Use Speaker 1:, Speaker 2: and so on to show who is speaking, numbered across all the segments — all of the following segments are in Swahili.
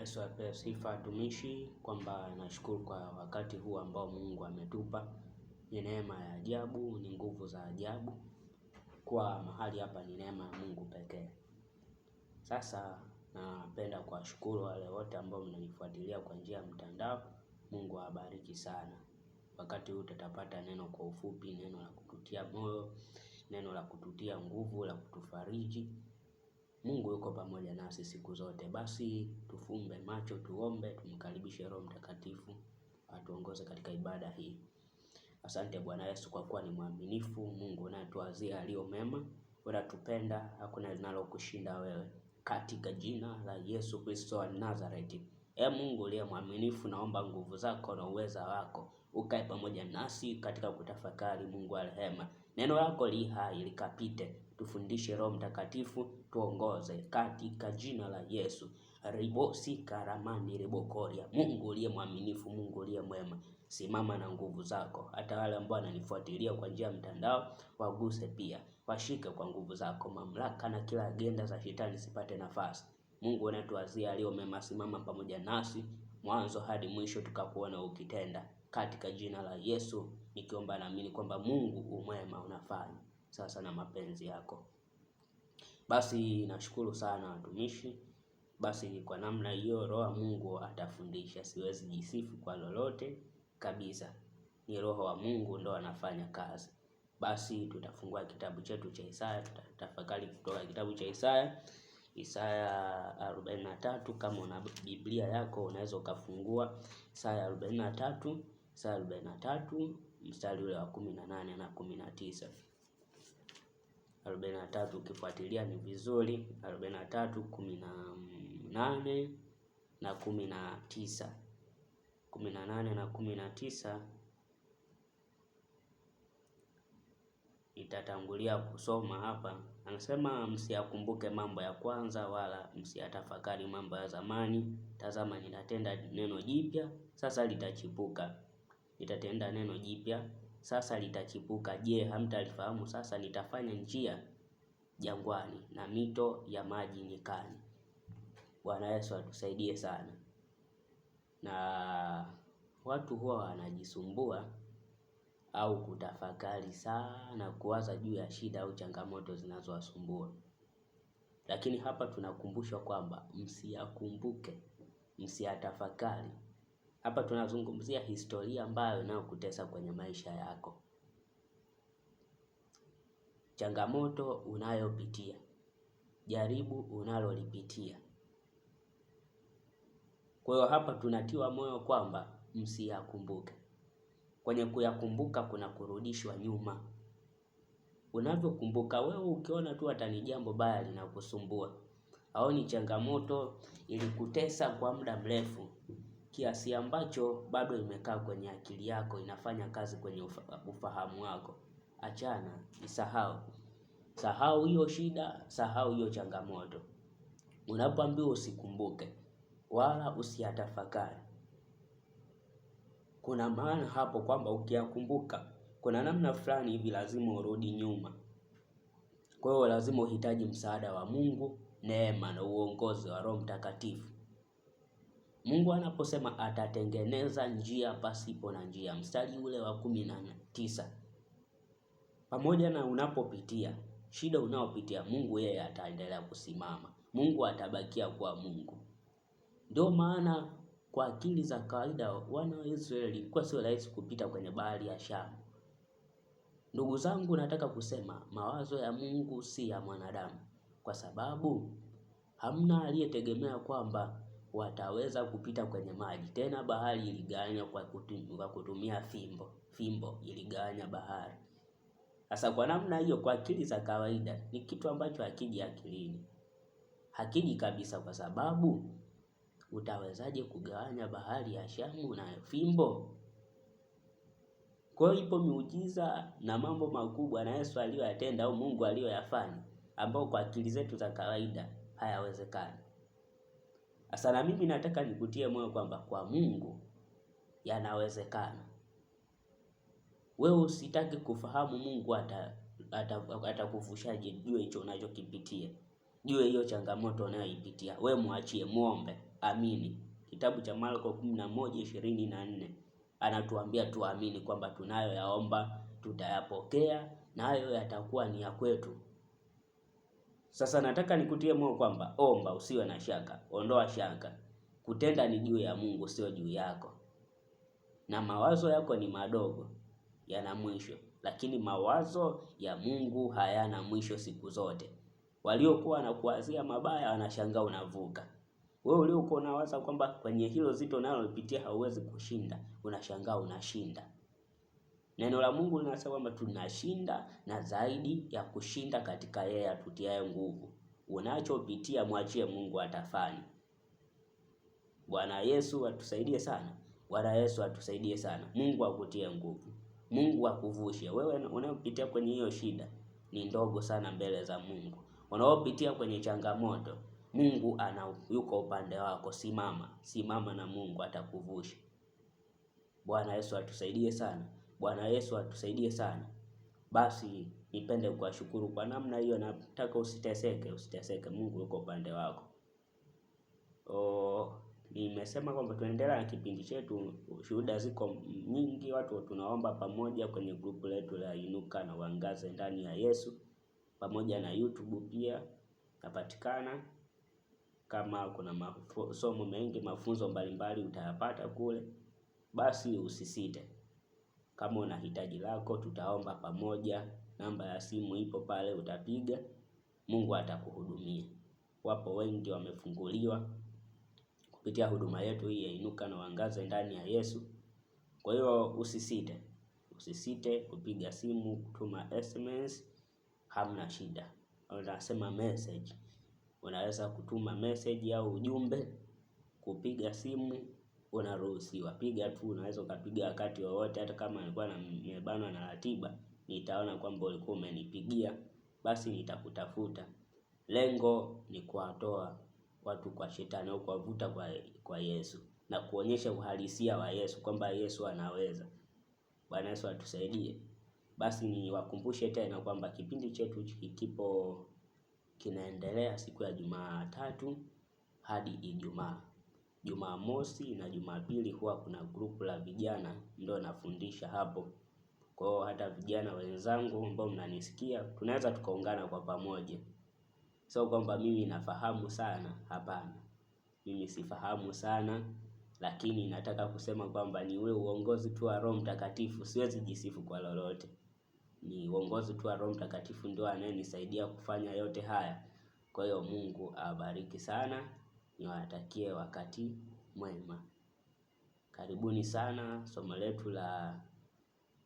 Speaker 1: Yesu apewe sifa tumishi, kwamba nashukuru kwa wakati huu ambao Mungu ametupa. Ni neema ya ajabu, ni nguvu za ajabu. Kwa mahali hapa ni neema ya Mungu pekee. Sasa napenda kuwashukuru wale wote ambao mnanifuatilia kwa njia ya mtandao. Mungu awabariki sana. Wakati huu tutapata neno kwa ufupi, neno la kututia moyo, neno la kututia nguvu, la kutufariji. Mungu yuko pamoja nasi siku zote. Basi tufumbe macho, tuombe, tumkaribishe Roho Mtakatifu atuongoze katika ibada hii. Asante Bwana Yesu kwa kuwa ni mwaminifu, Mungu unatuazia aliyo mema, unatupenda, hakuna linalokushinda wewe. Katika jina la Yesu Kristo wa Nazareti. Mungu uliye mwaminifu, naomba nguvu zako na uweza wako ukae pamoja nasi katika kutafakari. Mungu wa rehema, neno lako li hai likapite. Tufundishe Roho Mtakatifu, tuongoze katika jina la Yesu. Ribosi karamani ribokoria. Mungu uliye mwaminifu, Mungu uliye mwema, simama na nguvu zako. Hata wale ambao wananifuatilia kwa njia ya mtandao, waguse pia, washike kwa nguvu zako. Mamlaka na kila agenda za shetani sipate nafasi. Mungu unatuazia aliyo mema, simama pamoja nasi mwanzo hadi mwisho, tukakuona ukitenda. Katika jina la Yesu nikiomba, naamini kwamba Mungu umwema unafanya sasa na mapenzi yako. Basi nashukuru sana watumishi. Basi kwa namna hiyo Roho Mungu atafundisha, siwezi jisifu kwa lolote kabisa. Ni Roho wa Mungu ndo anafanya kazi. Basi tutafungua kitabu chetu cha Isaya, tutatafakari kutoka kitabu cha Isaya 43. Kama una Biblia yako unaweza ukafungua Isaya 43, Isaya 43 mstari ule wa 18 na 19. 43 ukifuatilia ni vizuri. 43 18 na 19. 18 na 19 itatangulia kusoma hapa. Anasema, msiyakumbuke mambo ya kwanza, wala msiyatafakari mambo ya zamani. Tazama, ninatenda neno jipya, sasa litachipuka. Nitatenda neno jipya, sasa litachipuka. Je, hamtalifahamu? Sasa nitafanya njia jangwani na mito ya maji nyikani. Bwana Yesu atusaidie sana. Na watu huwa wanajisumbua au kutafakari sana, kuwaza juu ya shida au changamoto zinazowasumbua. Lakini hapa tunakumbushwa kwamba msiyakumbuke, msiyatafakari. Hapa tunazungumzia historia ambayo inayokutesa kwenye maisha yako. Changamoto unayopitia, jaribu unalolipitia. Kwa hiyo hapa tunatiwa moyo kwamba msiyakumbuke. Kwenye kuyakumbuka kuna kurudishwa nyuma. Unavyokumbuka wewe, ukiona tu hata ni jambo baya linakusumbua au ni changamoto ilikutesa kwa muda mrefu kiasi ambacho bado imekaa kwenye akili yako, inafanya kazi kwenye ufahamu wako, achana, isahau. Sahau hiyo shida, sahau hiyo changamoto. Unapoambiwa usikumbuke wala usiyatafakari, kuna maana hapo kwamba ukiyakumbuka kuna namna fulani hivi lazima urudi nyuma. Kwa hiyo lazima uhitaji msaada wa Mungu, neema na uongozi wa Roho Mtakatifu. Mungu anaposema atatengeneza njia pasipo na njia, mstari ule wa 19, pamoja na unapopitia shida unaopitia, Mungu yeye ataendelea kusimama. Mungu atabakia kuwa Mungu. Ndio maana kwa akili za kawaida wana wa Israeli kwa sio rahisi kupita kwenye bahari ya Shamu. Ndugu zangu, nataka kusema mawazo ya Mungu si ya mwanadamu, kwa sababu hamna aliyetegemea kwamba wataweza kupita kwenye maji. Tena bahari iligawanywa kwa kutumia fimbo iligawanya bahari. Sasa kwa namna hiyo, kwa akili za kawaida ni kitu ambacho hakiji akilini, hakiji kabisa, kwa sababu utawezaje kugawanya bahari ya Shamu na fimbo? Kwa hiyo ipo miujiza na mambo makubwa na Yesu aliyoyatenda au Mungu aliyoyafanya ambao kwa akili zetu za kawaida hayawezekani. Sasa na mimi nataka nikutie moyo kwamba kwa Mungu yanawezekana. Wewe usitaki kufahamu Mungu atakuvushaje juu hicho unachokipitia, juu hiyo changamoto unayoipitia. Wewe muachie, muombe. amini. Kitabu cha Marko 11:24 anatuambia tuamini kwamba tunayoyaomba tutayapokea, na hayo yatakuwa ni ya kwetu. Sasa nataka nikutie moyo kwamba omba, usiwe na shaka, ondoa shaka. Kutenda ni juu ya Mungu, sio juu yako. Na mawazo yako ni madogo, yana mwisho, lakini mawazo ya Mungu hayana mwisho siku zote. Waliokuwa wanakuwazia mabaya wanashangaa unavuka. Wewe uliokuwa unawaza kwamba kwenye hilo zito unalopitia hauwezi kushinda, unashangaa unashinda. Neno la Mungu linasema kwamba tunashinda na zaidi ya kushinda katika yeye atutiaye nguvu. Unachopitia mwachie Mungu, atafanya. Bwana Yesu atusaidie sana. Bwana Yesu atusaidie sana. Mungu akutie nguvu. Mungu akuvushe. Wewe unayopitia kwenye hiyo shida ni ndogo sana mbele za Mungu. Unaopitia kwenye changamoto, Mungu yuko upande wako. Simama na Mungu atakuvusha. Bwana Yesu atusaidie sana. Bwana Yesu atusaidie sana. Basi nipende kuwashukuru kwa namna hiyo. Nataka usiteseke, Mungu yuko upande wako. Nimesema kwamba tuendelea na kipindi chetu. Shuhuda ziko nyingi, watu tunaomba pamoja kwenye grupu letu la Inuka na Uangaze Ndani ya Yesu, pamoja na YouTube pia napatikana. Kama kuna masomo mengi, mafunzo mbalimbali utayapata kule, basi usisite. Kama una hitaji lako, tutaomba pamoja. Namba ya simu ipo pale, utapiga, Mungu atakuhudumia. Wapo wengi wamefunguliwa kupitia huduma yetu hii ya Inuka na Uangaze Ndani ya Yesu. Kwa hiyo usisite kupiga simu, kutuma SMS, hamna shida. Unasema message, unaweza kutuma message au ujumbe. Kupiga simu unaruhusiwa, piga tu. Unaweza ukapiga wakati wowote, hata kama nilikuwa nimebanwa na ratiba, nitaona kwamba ulikuwa umenipigia, basi nitakutafuta. Lengo ni kuwatoa watu kwa shetani au kuwavuta kwa Yesu, na kuonyesha uhalisia wa Yesu kwamba Yesu anaweza. Bwana Yesu atusaidie. Basi niwakumbushe tena kwamba kipindi chetu kinaendelea siku ya Jumatatu hadi Ijumaa. Jumamosi na Jumapili huwa kuna grupu la vijana ndio nafundisha hapo. Kwa hiyo hata vijana wenzangu ambao mnanisikia, tunaweza tukaungana kwa pamoja. Sio kwamba mimi nafahamu sana, hapana. Mimi sifahamu sana, lakini nataka kusema kwamba ni ule uongozi tu wa Roho Mtakatifu. Siwezi jisifu kwa lolote. Ni uongozi tu wa Roho Mtakatifu ndio anayenisaidia kufanya yote haya. Kwa hiyo Mungu awabariki sana. Niwatakie wakati mwema. Karibuni sana somo letu la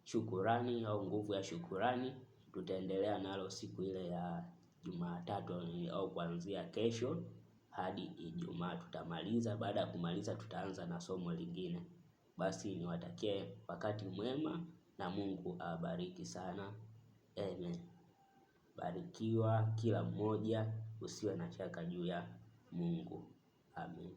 Speaker 1: shukurani au nguvu ya shukurani. Tutaendelea nalo siku ile ya Jumatatu au kuanzia kesho hadi Ijumaa tutamaliza. Baada ya kumaliza tutaanza na somo lingine. Basi niwatakie wakati mwema na Mungu awabariki sana. Amen. Barikiwa kila mmoja, usiwe na shaka juu ya Mungu. Amen.